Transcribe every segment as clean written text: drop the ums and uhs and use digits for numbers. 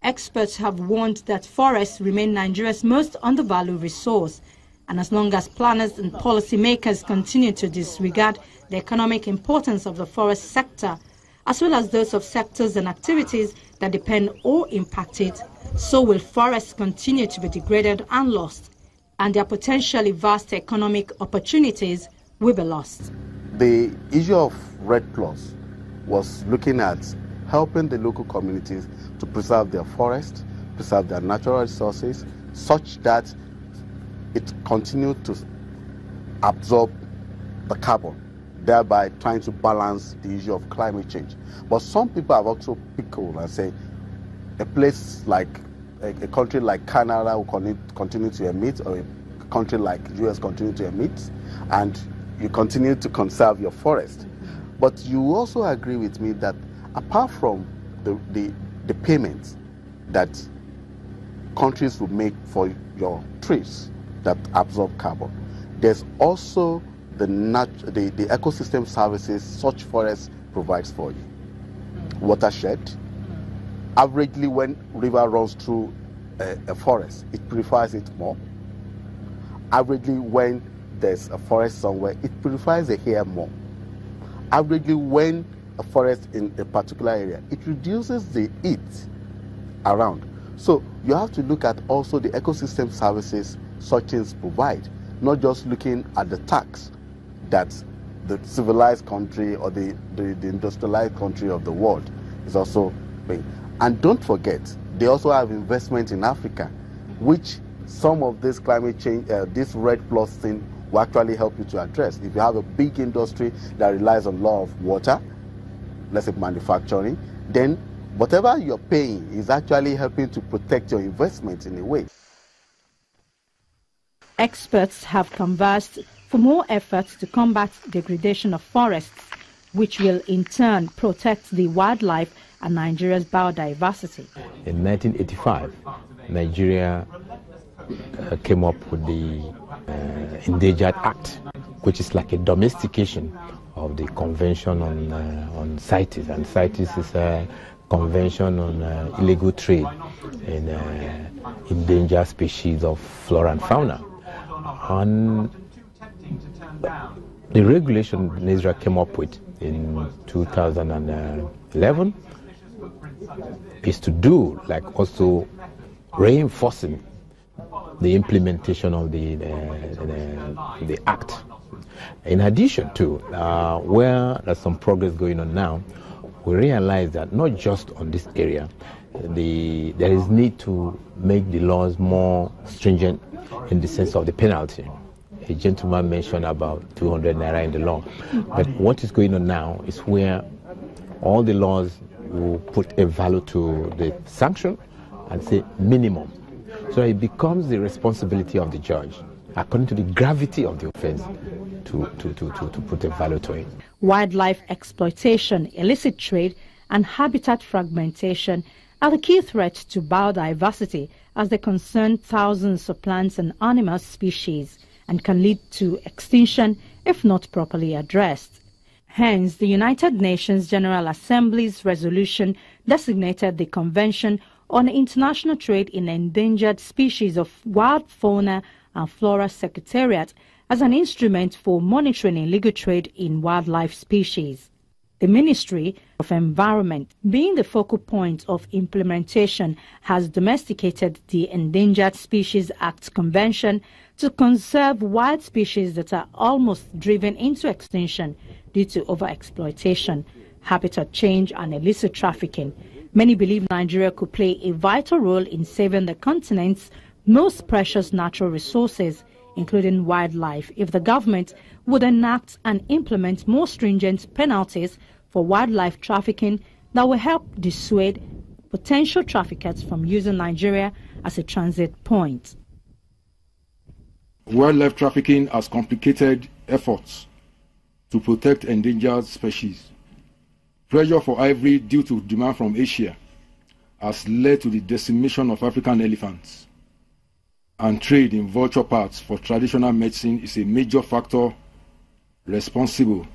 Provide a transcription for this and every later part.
Experts have warned that forests remain Nigeria's most undervalued resource, and as long as planners and policymakers continue to disregard the economic importance of the forest sector, as well as those of sectors and activities that depend or impact it, so will forests continue to be degraded and lost, and their potentially vast economic opportunities will be lost. The issue of REDD+ was looking at helping the local communities to preserve their forests, preserve their natural resources, such that it continued to absorb the carbon, thereby trying to balance the issue of climate change. But some people have also pickled and say a place like a country like Canada will continue to emit, or a country like US continue to emit, and you continue to conserve your forest. But you also agree with me that apart from the payments that countries will make for your trees that absorb carbon, there's also the ecosystem services such forests provides for you. Watershed. Averagely, when river runs through a forest, it purifies it more. Averagely, when there's a forest somewhere, it purifies the air more. Averagely, when a forest in a particular area, it reduces the heat around. So you have to look at also the ecosystem services such things provide, not just looking at the tax that the civilized country or the industrialized country of the world is also paying. And don't forget, they also have investment in Africa, which some of this climate change, this REDD+ thing will actually help you to address. If you have a big industry that relies on a lot of water, let's say manufacturing, then whatever you're paying is actually helping to protect your investment in a way. Experts have conversed for more efforts to combat degradation of forests, which will in turn protect the wildlife and Nigeria's biodiversity. In 1985, Nigeria came up with the Endangered Act, which is like a domestication of the Convention on CITES, and CITES is a convention on illegal trade in endangered species of flora and fauna. And the regulation Nigeria came up with in 2011 is to do like also reinforcing the implementation of the act. In addition to where there's some progress going on now, we realize that not just on this area, there is need to make the laws more stringent in the sense of the penalty. A gentleman mentioned about 200 naira in the law, but what is going on now is where all the laws will put a value to the sanction and say minimum. So it becomes the responsibility of the judge, according to the gravity of the offense, to put a value to it. Wildlife exploitation, illicit trade, and habitat fragmentation are the key threats to biodiversity as they concern thousands of plants and animal species and can lead to extinction if not properly addressed. Hence, the United Nations General Assembly's resolution designated the Convention on International Trade in Endangered Species of Wild Fauna and Flora Secretariat as an instrument for monitoring illegal trade in wildlife species. The Ministry of Environment, being the focal point of implementation, has domesticated the Endangered Species Act Convention to conserve wild species that are almost driven into extinction due to overexploitation, habitat change, and illicit trafficking. Many believe Nigeria could play a vital role in saving the continent's most precious natural resources, including wildlife, if the government would enact and implement more stringent penalties for wildlife trafficking that will help dissuade potential traffickers from using Nigeria as a transit point. Wildlife trafficking has complicated efforts to protect endangered species. Pressure for ivory due to demand from Asia has led to the decimation of African elephants, and trade in vulture parts for traditional medicine is a major factor responsible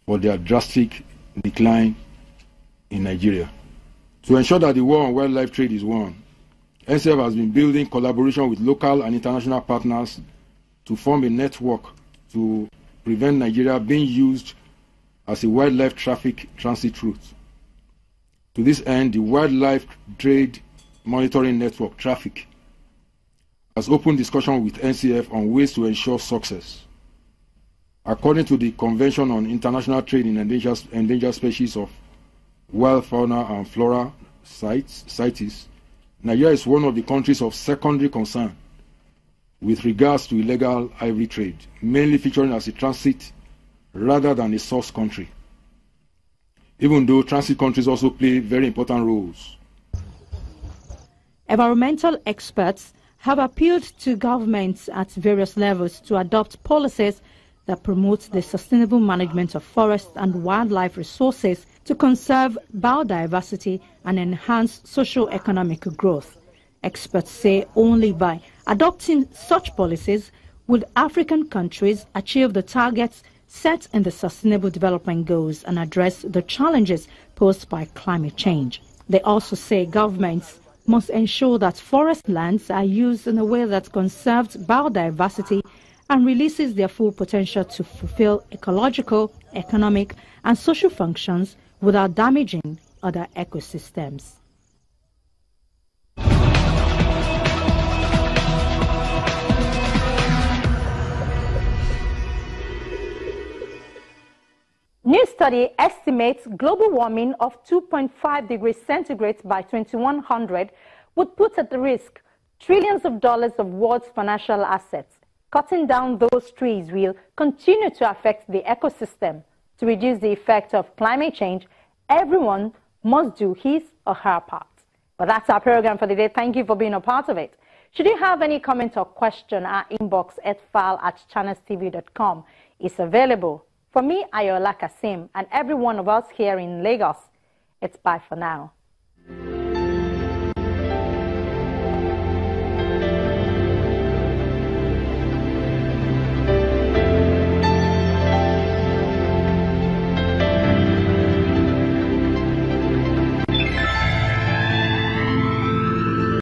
for their drastic decline in Nigeria. To ensure that the war on wildlife trade is won, NCF has been building collaboration with local and international partners to form a network to prevent Nigeria being used as a wildlife traffic transit route. To this end, the Wildlife Trade Monitoring Network, TRAFFIC, has opened discussion with NCF on ways to ensure success. According to the Convention on International Trade in Endangered Species of Wild Fauna and Flora, CITES, Nigeria is one of the countries of secondary concern with regards to illegal ivory trade, mainly featuring as a transit rather than a source country, even though transit countries also play very important roles. Environmental experts have appealed to governments at various levels to adopt policies that promote the sustainable management of forests and wildlife resources to conserve biodiversity and enhance socio-economic growth. Experts say only by adopting such policies would African countries achieve the targets set in the Sustainable Development Goals and address the challenges posed by climate change. They also say governments must ensure that forest lands are used in a way that conserves biodiversity and releases their full potential to fulfill ecological, economic, and social functions without damaging other ecosystems. New study estimates global warming of 2.5 degrees centigrade by 2100 would put at risk trillions of dollars of world's financial assets. Cutting down those trees will continue to affect the ecosystem. To reduce the effect of climate change, everyone must do his or her part. But that's our program for the day. Thank you for being a part of it. Should you have any comment or question, our inbox file@channelstv.com is available. For me, Ayola Kasim, and every one of us here in Lagos, it's bye for now.